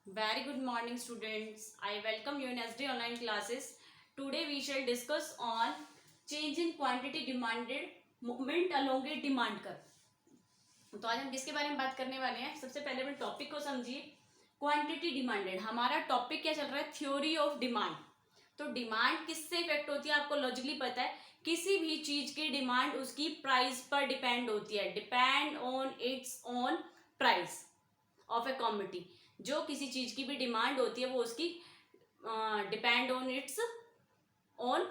Very good morning, students. I welcome you in SD online classes. Today we shall discuss on change in quantity demanded, movement along a demand curve. तो आज हम किसके बारे में बात करने वाले हैं? सबसे पहले अपने टॉपिक को समझिए. Quantity demanded. हमारा टॉपिक क्या चल रहा है? Theory of demand. तो डिमांड किससे इफेक्ट होती है आपको लॉजिकली पता है. किसी भी चीज की डिमांड उसकी प्राइस पर डिपेंड होती है. Depend on it's own price of a commodity. जो किसी चीज की भी डिमांड होती है वो उसकी depend on it's own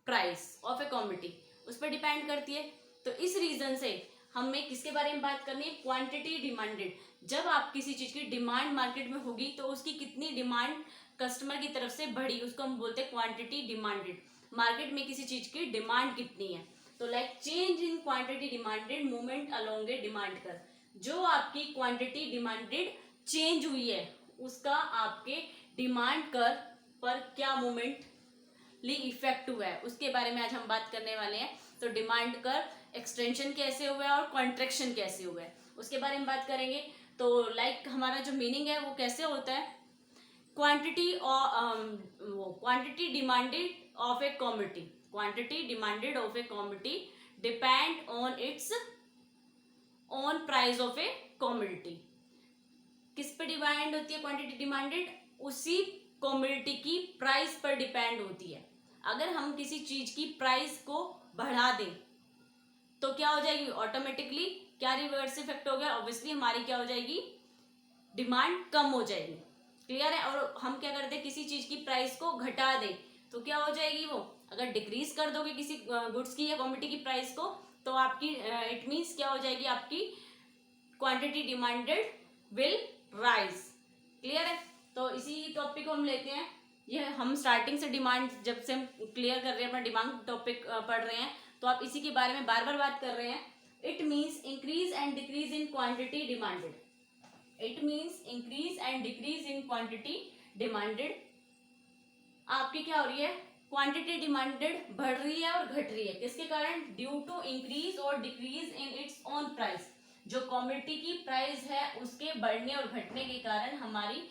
price of a commodity, उस पर डिपेंड करती है. तो इस रीजन से हमें किसके बारे में बात करनी है? Quantity demanded. जब आप किसी चीज की डिमांड मार्केट में होगी तो उसकी कितनी डिमांड कस्टमर की तरफ से बढ़ी, उसको हम बोलते हैं क्वांटिटी डिमांडेड. मार्केट में किसी चीज की डिमांड कितनी है. तो like change in quantity demanded movement along A demand कर. जो आपकी क्वांटिटी डिमांडेड चेंज हुई है उसका आपके डिमांड कर पर क्या मूवमेंट ली इफेक्ट हुआ है उसके बारे में आज हम बात करने वाले हैं. तो डिमांड कर एक्सटेंशन कैसे हुआ है और कॉन्ट्रैक्शन कैसे हुआ है उसके बारे में बात करेंगे. तो लाइक हमारा जो मीनिंग है वो कैसे होता है? Quantity quantity demanded of a commodity. Quantity demanded of a commodity depend on it's own price of a commodity. किस पे डिपेंड होती है क्वांटिटी डिमांडेड? उसी कमोडिटी की प्राइस पर डिपेंड होती है. अगर हम किसी चीज की प्राइस को बढ़ा दें तो क्या हो जाएगी? ऑटोमेटिकली क्या रिवर्स इफेक्ट हो गया? ऑब्वियसली हमारी क्या हो जाएगी? डिमांड कम हो जाएगी. क्लियर है? और हम क्या करते हैं? किसी चीज की प्राइस को घटा दे तो क्या हो जाएगी वो? अगर डिक्रीज कर दोगे किसी गुड्स की या कमोडिटी की प्राइस को तो आपकी इट मीन्स क्या हो जाएगी? आपकी quantity demanded will rise. Clear है? तो इसी टॉपिक को हम लेते हैं. ये हम स्टार्टिंग से डिमांड जब से हम क्लियर कर रहे हैं अपना डिमांड टॉपिक पढ़ रहे हैं तो आप इसी के बारे में बार बार बात कर रहे हैं. It means increase and decrease in quantity demanded. It means increase and decrease in quantity demanded. आपकी क्या हो रही है? क्वांटिटी डिमांडेड बढ़ रही है और घट रही है. किसके कारण? ड्यू टू इंक्रीज और decrease in its own price. जो कमोडिटी की प्राइस है उसके बढ़ने और घटने के कारण हमारी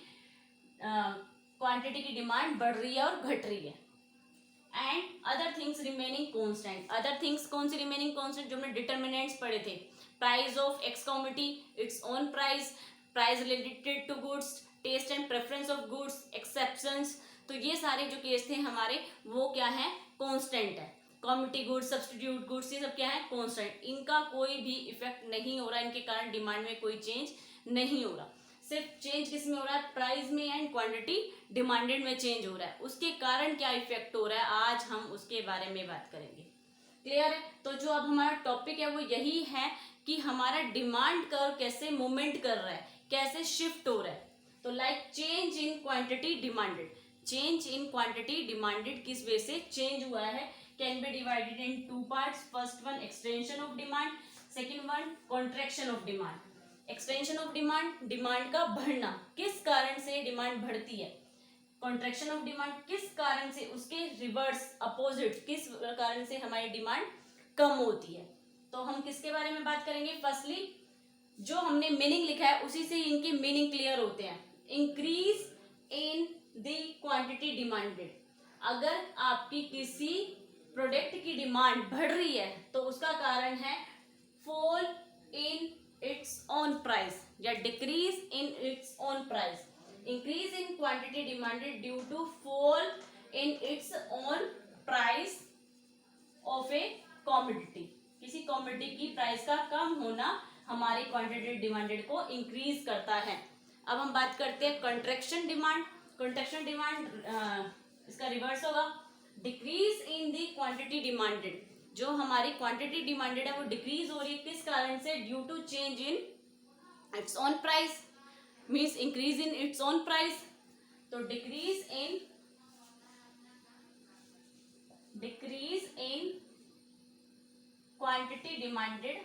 क्वांटिटी की डिमांड बढ़ रही है और घट रही है. And other things remaining constant. Other things कौन सी रिमेनिंग कांस्टेंट? जो हमने डिटर्मिनेंट्स पढ़े थे. Price of X commodity, its own price, price related to goods, taste and preference of goods, exceptions. तो ये सारे जो केस थे हमारे वो क्या है? कांस्टेंट है. कमोडिटी गुड्स, सब्स्टिट्यूट गुड्स, ये सब क्या है? कांस्टेंट. इनका कोई भी इफेक्ट नहीं हो रहा, इनके कारण डिमांड में कोई चेंज नहीं हो रहा. सिर्फ चेंज किस में हो रहा है? प्राइस में एंड क्वांटिटी डिमांडेड में चेंज हो रहा है. उसके कारण क्या इफेक्ट हो रहा है आज हम उसके बारे में बात करेंगे. क्लियर है? तो जो अब हमारा टॉपिक है वो यही है कि हमारा डिमांड कर्व कैसे मूवमेंट कर रहा है, कैसे शिफ्ट हो रहा है. तो like change in quantity demanded. Change in quantity demanded किस वे से चेंज हुआ है? Can be divided in two parts. First one extension of demand, second one contraction of demand. Extension of demand, demand का बढ़ना, किस कारण से डिमांड बढ़ती है. कॉन्ट्रैक्शन ऑफ डिमांड, किस कारण से, उसके रिवर्स अपोजिट किस कारण से हमारी डिमांड कम होती है. तो हम किसके बारे में बात करेंगे? फर्स्टली जो हमने मीनिंग लिखा है उसी से इनके मीनिंग क्लियर होते हैं. Increase in the quantity demanded. अगर आपकी किसी प्रोडक्ट की डिमांड बढ़ रही है तो उसका कारण है fall in its own price या decrease in its own price. Increase in quantity demanded due to fall in its own price of a commodity. किसी कमोडिटी की प्राइस का कम होना हमारी क्वांटिटी डिमांडेड को इंक्रीज करता है. अब हम बात करते हैं कंट्रैक्शन डिमांड. कंट्रैक्शन डिमांड इसका रिवर्स होगा decrease in the quantity demanded. जो हमारी क्वांटिटी डिमांडेड है वो डिक्रीज हो रही है. किस कारण से? Due to change in its own price, means increase in its own price. तो decrease in quantity demanded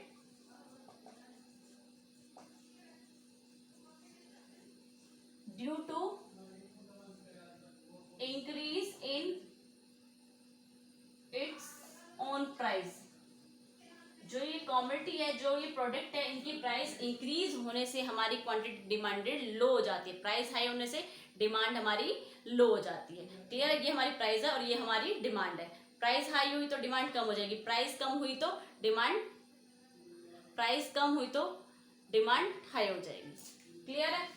due to increase in its own price. जो ये कमोडिटी है, जो ये प्रोडक्ट है इनकी प्राइस इंक्रीज होने से हमारी क्वांटिटी डिमांडेड लो हो जाती है, प्राइस हाई होने से डिमांड हमारी लो हो जाती है। क्लियर है, ये हमारी प्राइस है और ये हमारी डिमांड है। प्राइस हाई हुई तो डिमांड कम हो जाएगी, प्राइस कम हुई तो डिमांड हाई हो जाएगी। क्लियर है,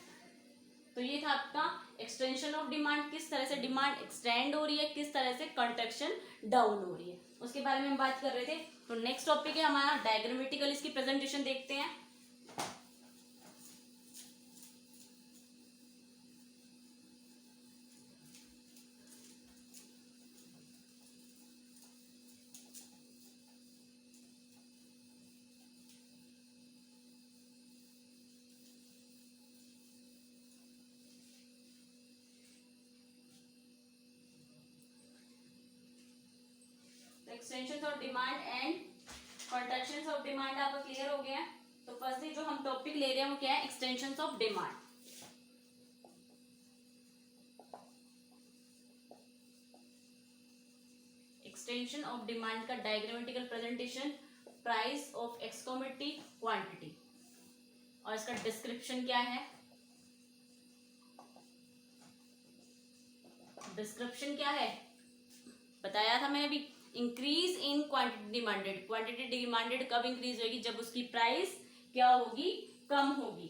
तो ये था आपका एक्सटेंशन ऑफ डिमांड, किस तरह से डिमांड एक्सटेंड हो रही है, किस तरह से कंट्रैक्शन डाउन हो रही है, उसके बारे में हम बात कर रहे थे। तो नेक्स्ट टॉपिक है हमारा डायग्रामेटिकल, इसकी प्रेजेंटेशन देखते हैं। Extension of demand and contraction of demand आपका क्लियर हो गया है। तो फर्स्टली जो हम टॉपिक ले रहे हैं वो क्या है, extension of demand. Extension of demand का diagrammatical presentation, price of X commodity quantity, और इसका डिस्क्रिप्शन क्या है, डिस्क्रिप्शन क्या है बताया था मैंने अभी। Increase in quantity demanded, quantity demanded कब इंक्रीज होगी, जब उसकी प्राइस क्या होगी, कम होगी।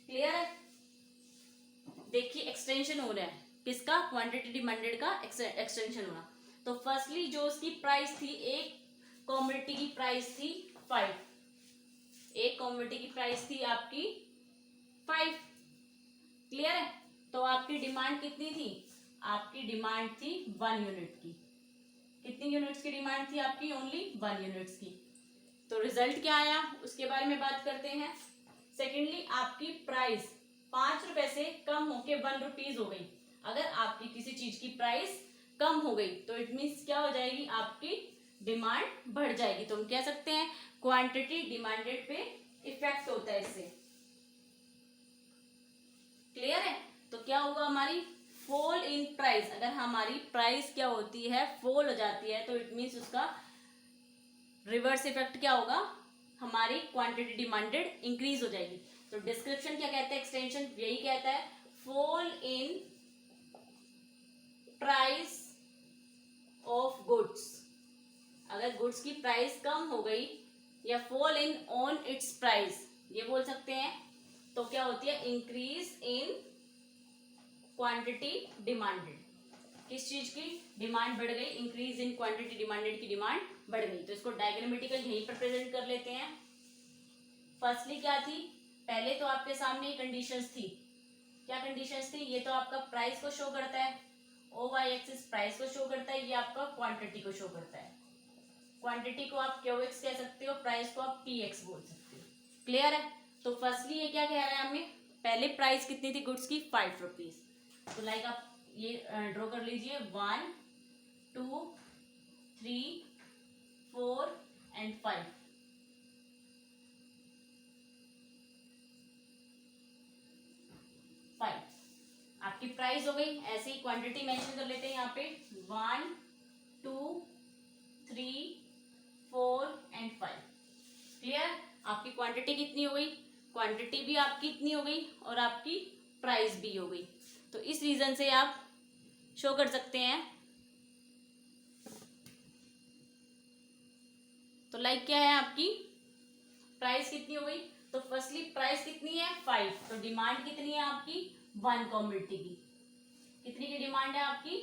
क्लियर है, देखिए एक्सटेंशन हो रहा है किसका, क्वांटिटी डिमांडेड का एक्सटेंशन होना। तो फर्स्टली जो उसकी प्राइस थी, एक कमोडिटी की प्राइस थी 5, एक कमोडिटी की प्राइस थी आपकी 5। क्लियर है, तो आपकी डिमांड कितनी थी, आपकी डिमांड थी 1 यूनिट की। कितनी यूनिट्स की डिमांड थी आपकी, ओनली 1 यूनिट्स की। तो रिजल्ट क्या आया उसके बारे में बात करते हैं। सेकेंडली आपकी प्राइस 5 रुपए से कम होके 1 रुपीज हो गई। अगर आपकी किसी चीज की प्राइस कम हो गई तो इट मीन्स क्या हो जाएगी, आपकी डिमांड बढ़ जाएगी। तो हम कह सकते हैं क्वांटिटी डिमांडेड पे इफेक्ट होता है इससे। क्लियर है, तो क्या होगा, हमारी फॉल इन प्राइस, अगर हमारी प्राइस क्या होती है, फॉल हो जाती है, तो इट मीन्स उसका रिवर्स इफेक्ट क्या होगा, हमारी क्वांटिटी डिमांडेड इंक्रीज हो जाएगी। तो डिस्क्रिप्शन क्या कहता है, एक्सटेंशन यही कहता है, fall in price of goods. अगर गुड्स की प्राइस कम हो गई या fall in on it's price, ये बोल सकते हैं, तो क्या होती है, इंक्रीज इन क्वांटिटी डिमांडेड। किस चीज की डिमांड बढ़ गई, इंक्रीज इन क्वांटिटी डिमांडेड की डिमांड बढ़ गई। तो इसको डायग्रामेटिकल यहीं पर प्रेजेंट कर लेते हैं। फर्स्टली क्या थी, पहले तो आपके सामने कंडीशंस थी, क्या कंडीशंस थी, ये तो आपका प्राइस को शो करता है, ओ वाई एक्सिस प्राइस को शो करता है, ये आपका क्वांटिटी को शो करता है। क्वांटिटी को आप क्यू एक्स कह सकते हो, प्राइस को आप पी एक्स बोल सकते हो। क्लियर है, तो फर्स्टली ये क्या कह रहा है हमें, पहले प्राइस कितनी थी गुड्स की, 5 रुपीज। तो लाइक आप ये ड्रॉ कर लीजिए, 1 2 3 4 एंड 5। आपकी प्राइस हो गई, ऐसे ही क्वांटिटी मेंशन कर लेते हैं यहाँ पे, 1 2 3 4 एंड 5। क्लियर, आपकी क्वांटिटी कितनी हो गई, क्वांटिटी भी आपकी इतनी हो गई और आपकी प्राइस भी हो गई। तो इस रीजन से आप शो कर सकते हैं। तो लाइक क्या है, आपकी प्राइस कितनी हो गई, तो फर्स्टली प्राइस कितनी है 5, तो डिमांड कितनी है आपकी 1 कमोडिटी की। कितनी की डिमांड है आपकी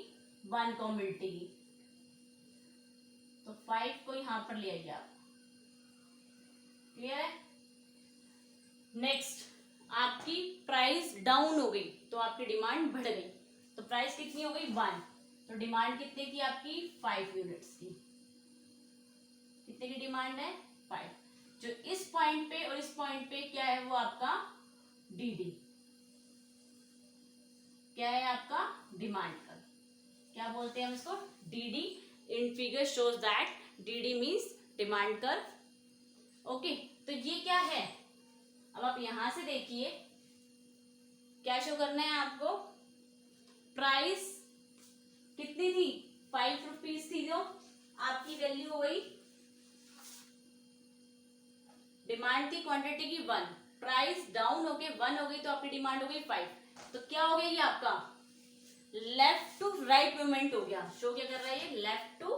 1 कमोडिटी की, तो 5 को यहां पर ले आइए आप। क्लियर है, नेक्स्ट आपकी प्राइस डाउन हो गई तो आपकी डिमांड बढ़ गई। तो प्राइस कितनी हो गई 1, तो डिमांड कितने की आपकी 5 यूनिट्स की। कितने की डिमांड है 5। जो इस पॉइंट पे और इस पॉइंट पे क्या है, वो आपका डीडी, क्या है आपका डिमांड कर्व, क्या बोलते हैं हम इसको, DD. In figure shows that DD means demand curve. Okay, तो ये क्या है, अब आप यहां से देखिए क्या शो करना है आपको, प्राइस कितनी थी 5 रुपीज थी, जो आपकी वैल्यू हो गई, डिमांड थी क्वांटिटी की 1, प्राइस डाउन हो गई 1 हो गई तो आपकी डिमांड हो गई 5। तो क्या हो गया ये आपका लेफ्ट टू राइट मूवमेंट हो गया। शो क्या कर रहा है ये लेफ्ट टू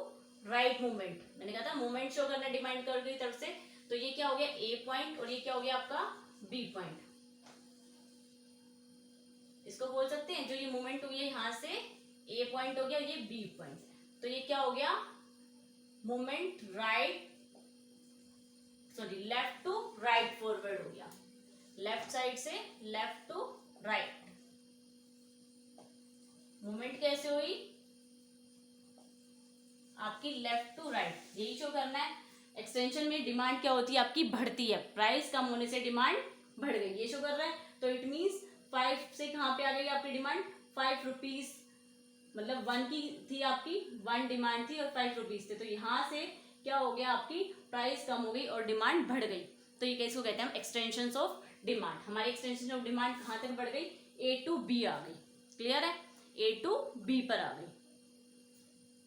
राइट मूवमेंट। मैंने कहा था मूवमेंट शो करना डिमांड कर की तरफ से। तो ये क्या हो गया ए पॉइंट और ये क्या हो गया आपका बी पॉइंट। इसको बोल सकते हैं जो ये मूवमेंट हुई है यहां से ए पॉइंट हो गया ये बी पॉइंट। तो ये क्या हो गया movement right sorry left to right forward हो गया। लेफ्ट साइड से लेफ्ट टू राइट मूवमेंट कैसे हुई आपकी लेफ्ट टू राइट, यही शो करना है। एक्सटेंशन में डिमांड क्या होती है आपकी बढ़ती है, प्राइस कम होने से डिमांड बढ़ गई, ये शो कर रहा है। तो इट मींस 5 से कहां पे आ गई आपकी डिमांड 5 रुपीज, मतलब 1 की थी आपकी 1 डिमांड थी और 5 रुपीज थे। तो यहां से क्या हो गया आपकी प्राइस कम हो गई और डिमांड बढ़ गई। तो ये कैसे कहते हैं हम एक्सटेंशन ऑफ डिमांड। हमारी एक्सटेंशन ऑफ डिमांड कहां तक बढ़ गई ए टू बी आ गई। क्लियर है, ए टू बी पर आ गई।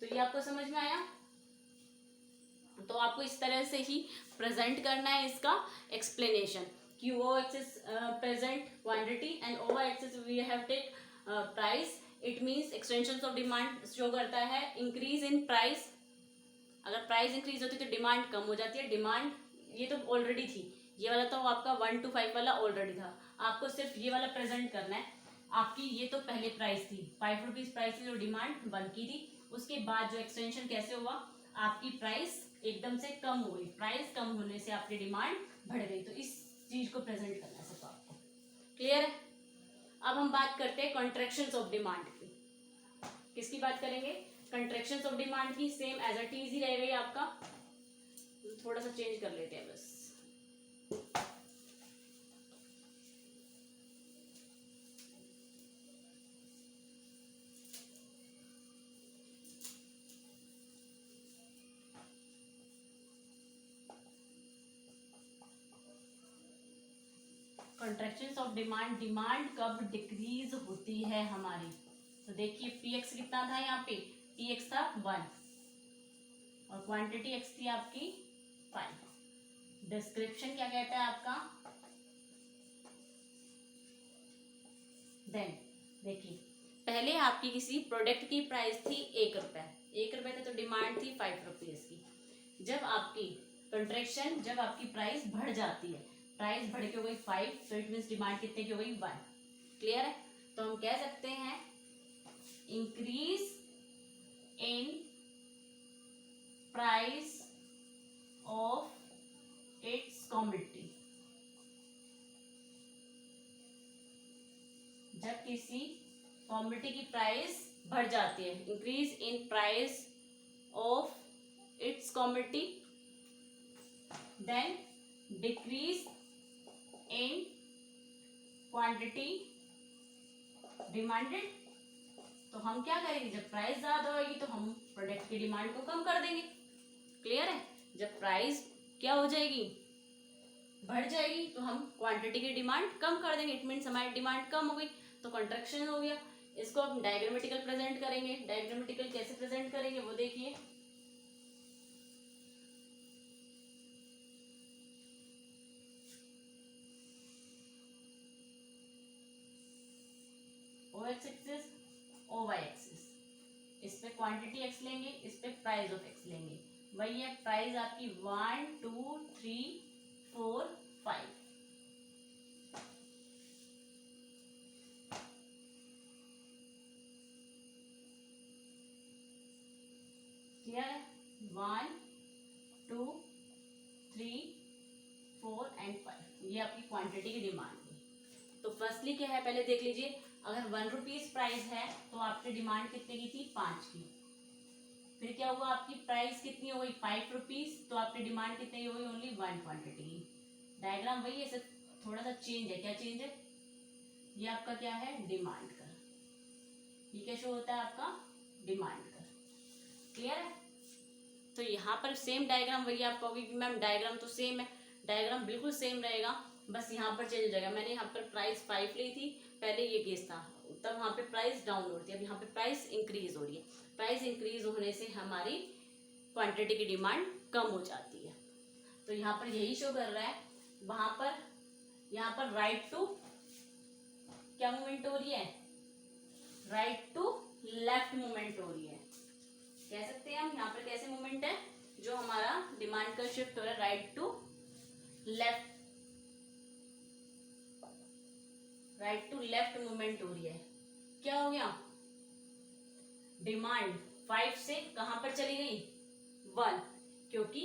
तो ये आपको समझ में आया। तो आपको इस तरह से ही प्रेजेंट करना है इसका एक्सप्लेनेशन कि O axis present quantity and over axis we have take price. It means extension of demand show करता है इंक्रीज इन प्राइस। अगर प्राइस इंक्रीज होती है तो डिमांड कम हो जाती है। डिमांड ये तो ऑलरेडी थी, ये वाला तो आपका 1 to 5 वाला ऑलरेडी था, आपको सिर्फ ये वाला प्रेजेंट करना है। आपकी ये तो पहले प्राइस थी 5 रुपीज प्राइस थी जो डिमांड 1 की थी। उसके बाद जो एक्सटेंशन कैसे हुआ आपकी प्राइस एकदम से कम हो गई, प्राइस कम होने से आपकी डिमांड बढ़ गई। तो इस चीज को प्रेजेंट करना है सिर्फ आपको। क्लियर है। अब हम बात करते हैं कॉन्ट्रैक्शंस ऑफ डिमांड की। किसकी बात करेंगे कंट्रैक्शंस ऑफ डिमांड की। सेम एज इट इज ही रहेगा आपका, थोड़ा सा चेंज कर लेते हैं बस। कंट्रैक्शंस ऑफ डिमांड, डिमांड कब डिक्रीज होती है हमारी। तो देखिए पीएक्स कितना था यहाँ पे, पीएक्स था 1 और क्वांटिटी एक्स थी आपकी 5। डिस्क्रिप्शन क्या कहता है आपका, देन देखिए पहले आपकी किसी प्रोडक्ट की प्राइस थी 1 रुपए, 1 रुपए थे तो डिमांड थी 5 रुपीज की। जब आपकी कंट्रैक्शन, जब आपकी प्राइस बढ़ जाती है, प्राइस बढ़ के हो गई 5 तो इट मीन्स डिमांड कितने की हो गई 1। क्लियर है। तो हम कह सकते हैं increase in price of its commodity. जब किसी कमोडिटी की प्राइस बढ़ जाती है, increase in price of its commodity, then decrease in quantity demanded. तो हम क्या करेंगे जब प्राइस ज्यादा होगी तो हम प्रोडक्ट की डिमांड को कम कर देंगे। क्लियर है। जब प्राइस क्या हो जाएगी बढ़ जाएगी तो हम क्वांटिटी की डिमांड कम कर देंगे। इट मीन्स हमारी डिमांड कम हो गई तो कंट्रैक्शन हो गया। इसको हम डायग्रामेटिकल प्रेजेंट करेंगे। डायग्रामेटिकल कैसे प्रेजेंट करेंगे वो देखिए। O X axis O Y axis, इस पे क्वांटिटी एक्स लेंगे, इस पे प्राइस ऑफ एक्स लेंगे। वही है प्राइस आपकी 1 2 3 4 5। क्लियर है। 1 2 3 4 एंड 5 ये आपकी क्वांटिटी की डिमांड है। तो फर्स्टली क्या है पहले देख लीजिए, अगर 1 रुपीज प्राइस है तो आपकी डिमांड कितने की थी 5 की। फिर क्या हुआ आपकी प्राइस कितनी हो गई 5 रुपीज तो आपकी डिमांड कितनी हो गई ओनली 1 क्वांटिटी की। डायग्राम वही है, सिर्फ थोड़ा सा चेंज है। क्या चेंज है, ये आपका क्या है डिमांड का, ये क्या शो होता है आपका डिमांड का। क्लियर है। तो यहाँ पर सेम डायग्राम वही आप कहोगे कि मैम डायग्राम तो सेम है, डायग्राम बिल्कुल सेम रहेगा, बस यहाँ पर चेंज हो जाएगा। मैंने यहाँ पर प्राइस 5 ली थी पहले, ये केस था, तब वहाँ पे प्राइस डाउन होती है, अब यहाँ पे प्राइस इंक्रीज हो रही है। प्राइस इंक्रीज होने से हमारी क्वांटिटी की डिमांड कम हो जाती है। तो यहाँ पर यही शो कर रहा है वहां पर यहाँ पर राइट टू क्या मूवमेंट हो रही है, राइट टू लेफ्ट मूवमेंट हो रही है, कह सकते हैं हम यहाँ पर कैसे मूवमेंट है, जो हमारा डिमांड का शिफ्ट हो रहा है right to left, right to left movement हो रही है। क्या हो गया, डिमांड 5 से कहां पर चली गई 1, क्योंकि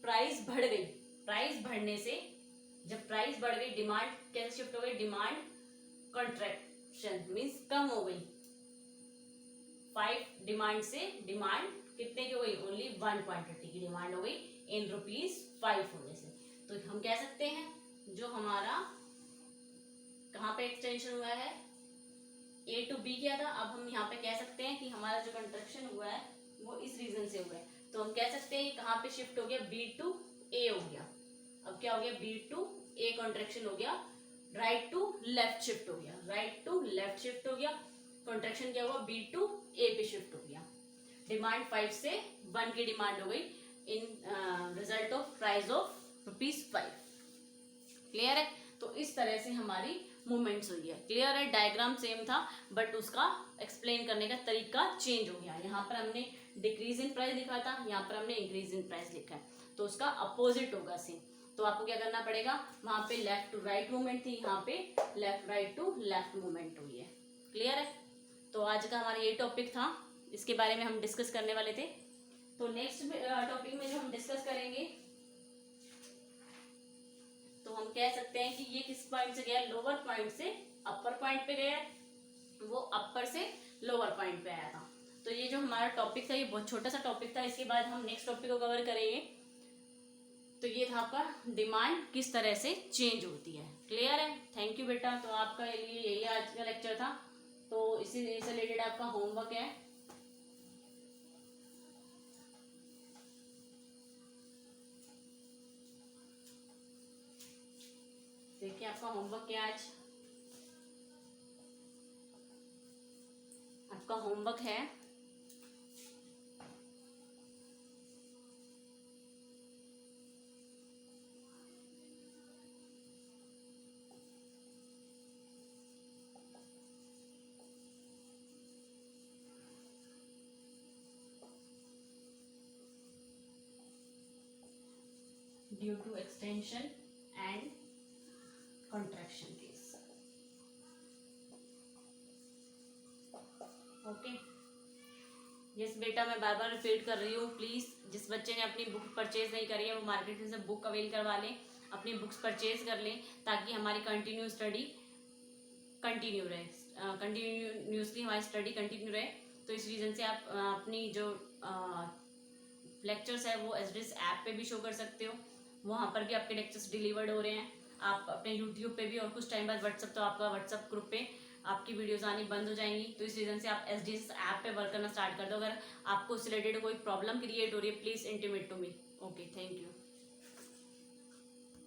प्राइस बढ़ गई, प्राइस बढ़ने से जब प्राइस बढ़ गई डिमांड कैसे शिफ्ट हो गई, डिमांड कंट्रैक्शन मींस कम हो गई, 5 डिमांड से डिमांड कितने की हो गई, ओनली 1 क्वांटिटी की डिमांड हो गई इन ₹5 होने से। तो हम कह सकते हैं जो हमारा कहां पे एक्सटेंशन हुआ है, ए टू बी किया था, अब हम यहाँ पे कह सकते हैं कि हमारा जो कंट्रैक्शन हुआ है वो इस रीजन से हुआ है, तो हम कह सकते हैं कहां पे शिफ्ट हो गया, बी टू ए हो गया। अब क्या हो गया, बी टू ए कॉन्ट्रेक्शन हो गया, राइट टू लेफ्ट शिफ्ट हो गया, राइट टू लेफ्ट शिफ्ट हो गया, कॉन्ट्रेक्शन क्या हुआ, बी टू ए पे शिफ्ट हो गया, डिमांड 5 से 1 की डिमांड हो गई इन result of price of ₹5। Clear है, तो इस तरह से हमारी मूवमेंट्स हुई है। क्लियर है, डायग्राम सेम था बट उसका एक्सप्लेन करने का तरीका चेंज हो गया, यहाँ पर हमने डिक्रीज इन प्राइस लिखा था, यहाँ पर हमने इंक्रीज इन प्राइस लिखा है, तो उसका अपोजिट होगा सेम। तो आपको क्या करना पड़ेगा, वहां पे लेफ्ट टू राइट मूवमेंट थी, यहाँ पे left right to left movement हुई है। क्लियर है, तो आज का हमारा ये टॉपिक था, इसके बारे में हम डिस्कस करने वाले थे। तो नेक्स्ट टॉपिक में जो हम डिस्कस करेंगे, तो हम कह सकते हैं कि ये किस पॉइंट से गया, लोअर पॉइंट से अपर पॉइंट पे गया, वो अपर से लोअर पॉइंट पे आया था। तो ये जो हमारा टॉपिक था ये बहुत छोटा सा टॉपिक था, इसके बाद हम नेक्स्ट टॉपिक को कवर करेंगे। तो ये था आपका डिमांड किस तरह से चेंज होती है। क्लियर है, थैंक यू बेटा। तो आपका लिए यही आज का लेक्चर था, तो इसी से रिलेटेड आपका होमवर्क है। देखिए आपका होमवर्क क्या है, आज आपका होमवर्क है due to extension and contraction case. Okay yes बेटा, मैं बार बार रिपीट कर रही हूँ, प्लीज जिस बच्चे ने अपनी बुक परचेज नहीं करी है वो मार्केट से बुक अवेल करवा लें, अपनी बुक्स परचेज कर लें, ताकि हमारी कंटिन्यू स्टडी कंटिन्यू रहे, कंटिन्यूसली हमारी स्टडी कंटिन्यू रहे। तो इस रीजन से आप अपनी जो लेक्चर्स है वो एसडीएस ऐप पे भी शो कर सकते हो, वहाँ पर भी आपके लेक्चर्स डिलीवर्ड हो रहे हैं। आप अपने यूट्यूब पे भी, और कुछ टाइम बाद व्हाट्सअप, तो आपका व्हाट्सअप ग्रुप पे आपकी वीडियोस आनी बंद हो जाएंगी। तो इस रीजन से आप एसडीएस ऐप पे वर्क करना स्टार्ट कर दो। अगर आपको उससे रिलेटेड कोई प्रॉब्लम क्रिएट हो रही है, please intimate to me. Okay, thank you.